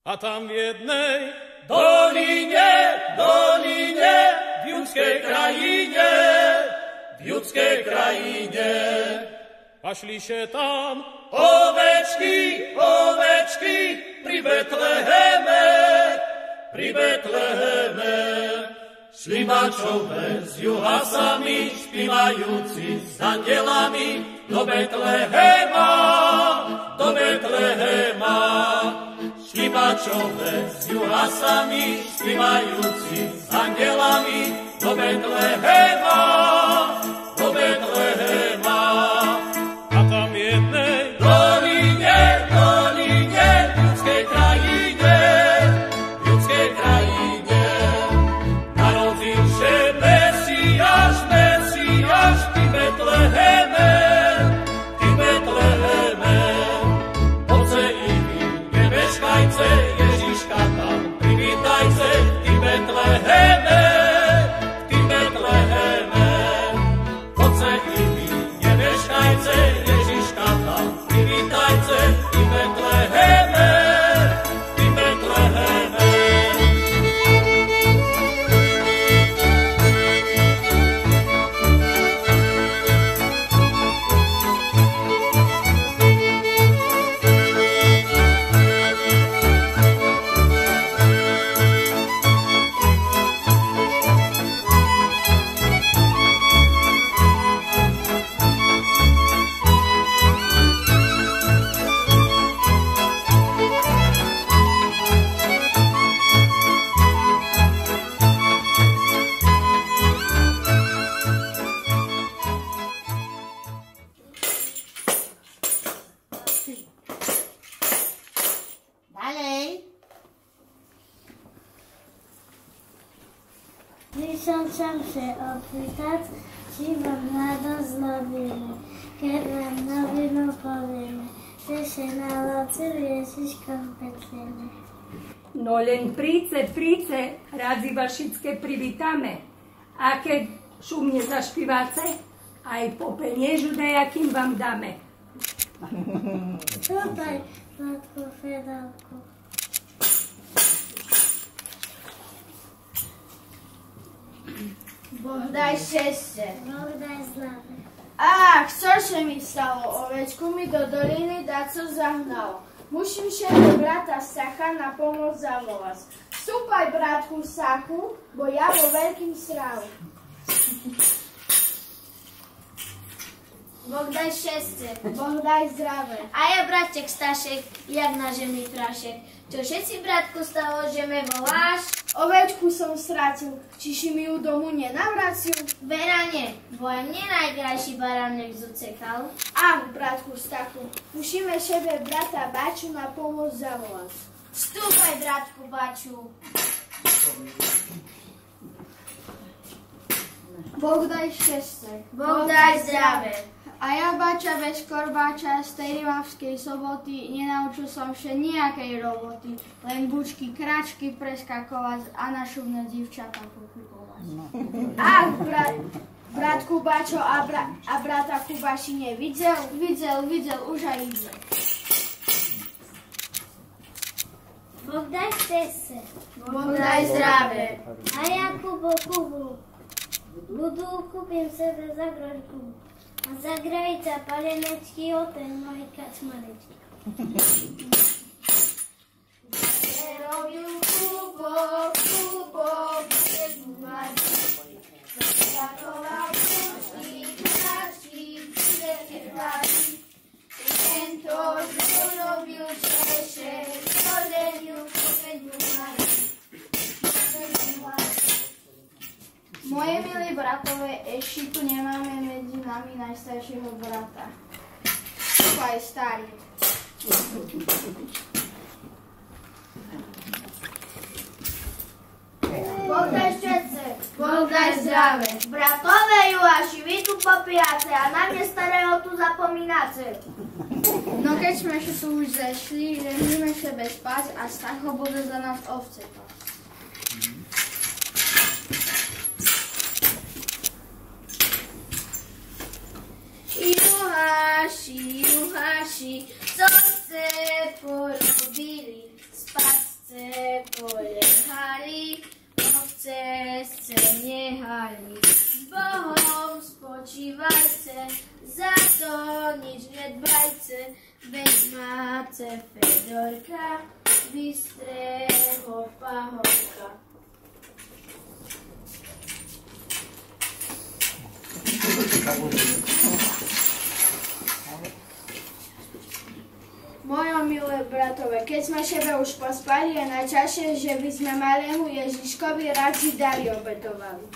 A tam v jednej doline, v judskej krajine, pašliše tam ovečky, pri Betleheme, šli mačové z juha sami, špívajúci s andelami, do Betlehema, šli mačové z juha sami, špívajúci s andelami, do Betlehema, a tam v jednej doline, v judskej krajine, narodil še Mesiáš, pri Betleheme, oce i vy, nebeškajce, Ježiška tam privítajce, ty Betleheme, oce i vy, nebeškajce, Ježiška tam privítajce, ty Betleheme. Prišel som sa opýtať, či vám radosť noviny, keď vám novinu povieme, že sa narodil Ježiško v Betleheme. No len príďte, radzi vašické privítame. A keď šumne zašpíváte, aj po peniežu nejakým vám dáme. Tutaj, matko Fedalku. Boh daj šťastie. Boh daj zdravie. Ach, cože mi stalo, ovečku mi do doliny daco zahnalo. Musím šetre brata Sacha na pomoc zavolať. Vstúpaj, bratku Sachu, bo ja vo veľkým srávu. Boh daj šťastie. Boh daj zdravé. A ja, bratek Stašek, jak na žemný prašek. Čo všetci, bratku, stalo, že me voláš? Ovečku som stratil, čiže mi ju domu nenavracil? Verane, bojem nenajkrajší baránek zucekal. Ach, bratku Stachu, musíme šebe brata Baču na pomoc zavolať. Vstúpaj, bratku Baču. Boh daj šťastie. Boh daj zdravé. A ja, bača bez korbáča z tej Rimavskej Soboty, nenaučil som še nejakej roboty, len bučky, kračky preskakovať a na šumné divčatá pokľukovať. Ach, bratku Bačo a brata Kubaši nevidel? Videl, už aj ide. Boh daj šťastie. Boh daj zdravé. A ja Kubu. Budu kúpim sebe zagrožku. A zagrajica palenečky, o ten môj kačmanečky. Robil Kubo, bude gumať. Zakoval pučky, kračky, bude vyhľadiť. Tento robil češe, poženil, bude gumať. Moje milé bratové, ešte tu nemáme medzi nami najstaršieho brata. To je starý. Boh daj šťastie. Boh daj zdravé. Bratové Juáši, vy tu popíjate a na mne starého tu zapomínate. No keď sme tu už zešli, ležíme sebe spať a Stacho bude za nás ovce pásť. Juháši, co ste porobili? Spať bystrého pahorka. Mojo milé bratové, keď sme šebe už pospali, je najčastejšie, že by sme malému Ježiškovi radši dary obetovali.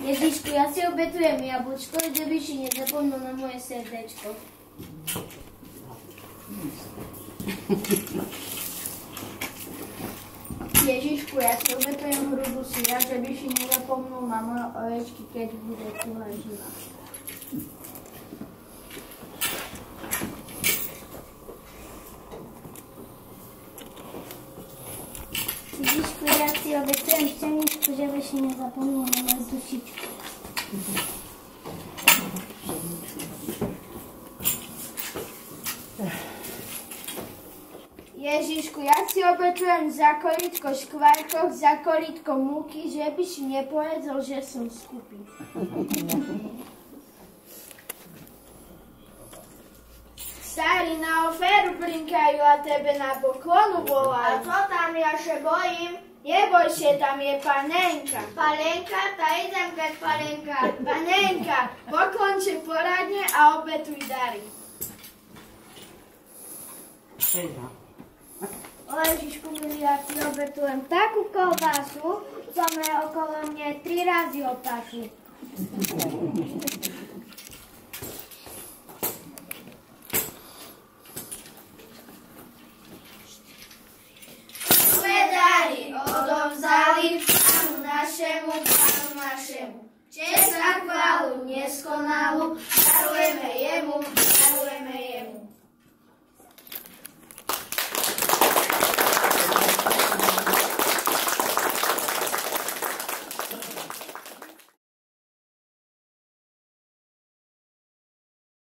Ježišku, ja si obetujem jablčko, že by si nezapomnul na moje srdečko. Ježišku, ja si obetujem hrudu syna, že by si nezapomnul na moje ovečky, keď bude tuhá živá. Ježišku, ja si obetujem šťaničku, že by si nezapomnul na moju dušičku. Ježišku, ja si obetujem za kolítko škvárkoch, za kolítko múky, že by si nepovedal, že som skupý. Starí na oféru blinkajú a tebe na poklonu volajú. A co tam, ja še bojím? Neboj sa, tam je panenka. Palenka, tá idem keď palenka. Panenka, poklon si poradne a obetuj dary. O Ježišku, milý, ja si obetujem takú kolbásu, co me okolo mne 3 razy opášu. Tvoje dary odovzdali Pánu našemu, Pánu našemu. Česť a chválu neskonalú darujeme jemu.